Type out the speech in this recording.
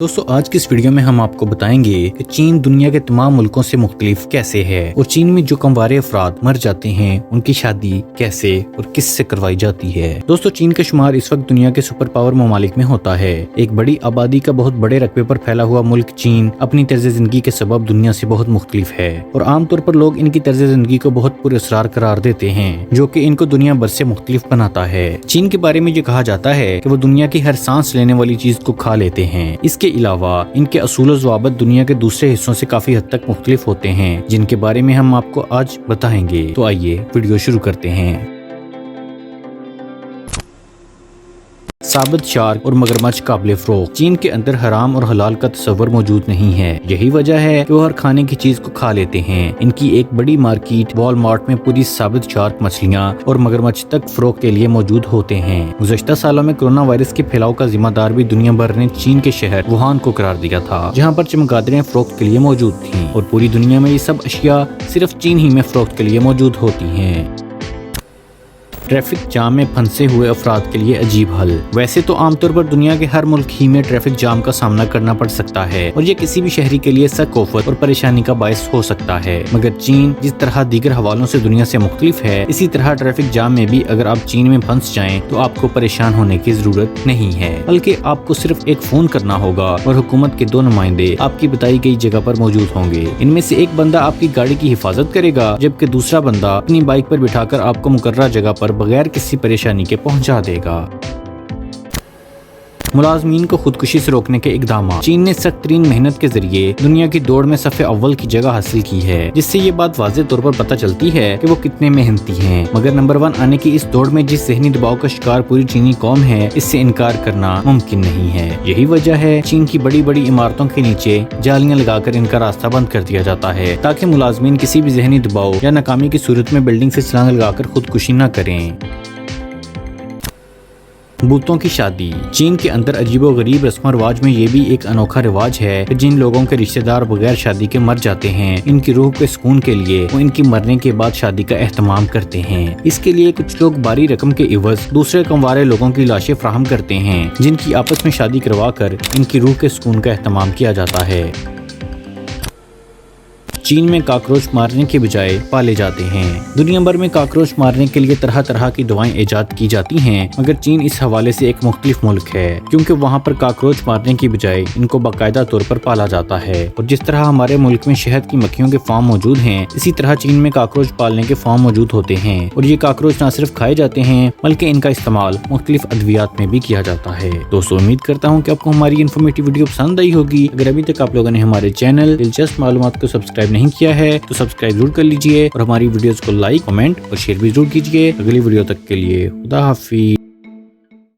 दोस्तों आज की इस वीडियो में हम आपको बताएंगे कि चीन दुनिया के तमाम मुल्कों से मुख्तलिफ कैसे है और चीन में जो कमवारे अफराद मर जाते हैं उनकी शादी कैसे और किस से करवाई जाती है। दोस्तों चीन का शुमार इस वक्त दुनिया के सुपर पावर ममालिक में होता है। एक बड़ी आबादी का बहुत बड़े रकबे पर फैला हुआ मुल्क चीन अपनी तर्ज जिंदगी के सबब दुनिया से बहुत मुख्तलिफ है और आमतौर पर लोग इनकी तर्ज जिंदगी को बहुत पुरअसरार करार देते हैं जो कि इनको दुनिया भर से मुख्तलिफ बनाता है। चीन के बारे में ये कहा जाता है कि वो दुनिया की हर सांस लेने वाली चीज को खा लेते हैं। इसके अलावा इनके असूल और ज़वाबित दुनिया के दूसरे हिस्सों से काफी हद तक मुख्तलिफ होते हैं जिनके बारे में हम आपको आज बताएंगे। तो आइए वीडियो शुरू करते हैं। साबित शार्क और मगरमच्छ काबिल फरोख्त। चीन के अंदर हराम और हलाल का तस्वर मौजूद नहीं है। यही वजह है कि वो हर खाने की चीज को खा लेते हैं। इनकी एक बड़ी मार्केट वॉलमार्ट में पूरी साबित शार्क मछलियाँ और मगरमच्छ तक फरोख्त के लिए मौजूद होते हैं। गुज़श्ता सालों में कोरोना वायरस के फैलाव का जिम्मेदार भी दुनिया भर ने चीन के शहर वुहान को करार दिया था, जहाँ पर चमगादड़ें फरोख्त के लिए मौजूद थी और पूरी दुनिया में ये सब अशिया सिर्फ चीन ही में फरोख्त के लिए मौजूद होती हैं। ट्रैफिक जाम में फंसे हुए अफराद के लिए अजीब हल। वैसे तो आमतौर पर दुनिया के हर मुल्क ही में ट्रैफिक जाम का सामना करना पड़ सकता है और ये किसी भी शहरी के लिए सख्त खौफ और परेशानी का बायस हो सकता है, मगर चीन जिस तरह दीगर हवालों से दुनिया से मुख्तलिफ है, इसी तरह ट्रैफिक जाम में भी अगर आप चीन में फंस जाएं तो आपको परेशान होने की जरूरत नहीं है, बल्कि आपको सिर्फ एक फोन करना होगा और हुकूमत के 2 नुमाइंदे आपकी बताई गई जगह पर मौजूद होंगे। इनमें से एक बंदा आपकी गाड़ी की हिफाजत करेगा जबकि दूसरा बंदा अपनी बाइक पर बिठाकर आपको मुकर्रर जगह पर बगैर किसी परेशानी के पहुंचा देगा। मुलाजमीन को खुदकुशी से रोकने के इकदाम। चीन ने सख्त तरीन मेहनत के जरिए दुनिया की दौड़ में सफ़े अव्वल की जगह हासिल की है, जिससे ये बात वाज़ेह तौर पर पता चलती है कि वो कितने मेहनती हैं। मगर नंबर 1 आने की इस दौड़ में जिस ज़हनी दबाव का शिकार पूरी चीनी कौम है, इससे इनकार करना मुमकिन नहीं है। यही वजह है चीन की बड़ी बड़ी इमारतों के नीचे जालियां लगाकर इनका रास्ता बंद कर दिया जाता है ताकि मुलाजमीन किसी भी ज़हनी दबाव या नाकामी की सूरत में बिल्डिंग से छलांग लगाकर खुदकुशी न करें। भूतों की शादी। चीन के अंदर अजीबो गरीब रस्म रिवाज में ये भी एक अनोखा रिवाज है कि जिन लोगों के रिश्तेदार बगैर शादी के मर जाते हैं, इनकी रूह के सुकून के लिए वो इनकी मरने के बाद शादी का एहतमाम करते हैं। इसके लिए कुछ लोग भारी रकम के इवज दूसरे कमवारे लोगों की लाशें फ्राहम करते हैं, जिनकी आपस में शादी करवा कर इनकी रूह के सुकून का एहतमाम किया जाता है। चीन में काकरोच मारने के बजाय पाले जाते हैं। दुनिया भर में काकरोच मारने के लिए तरह तरह की दवाएं इजाद की जाती हैं, मगर चीन इस हवाले से एक मुख्तलिफ मुल्क है क्योंकि वहाँ पर काकरोच मारने की बजाय इनको बाकायदा तौर पर पाला जाता है। और जिस तरह हमारे मुल्क में शहद की मक्खियों के फार्म मौजूद हैं, इसी तरह चीन में काकरोच पालने के फार्म मौजूद होते हैं और ये काकरोच न सिर्फ खाए जाते हैं बल्कि इनका इस्तेमाल मुख्तलिफ अद्वियात में भी किया जाता है। दोस्तों उम्मीद करता हूँ कि आपको हमारी इन्फॉर्मेटिव वीडियो पसंद आई होगी। अगर अभी तक आप लोगों ने हमारे चैनल दिलचस्प मालूमात को सब्सक्राइब नहीं किया है तो सब्सक्राइब जरूर कर लीजिए और हमारी वीडियोस को लाइक, कमेंट और शेयर भी जरूर कीजिए। अगली वीडियो तक के लिए खुदा हाफिज।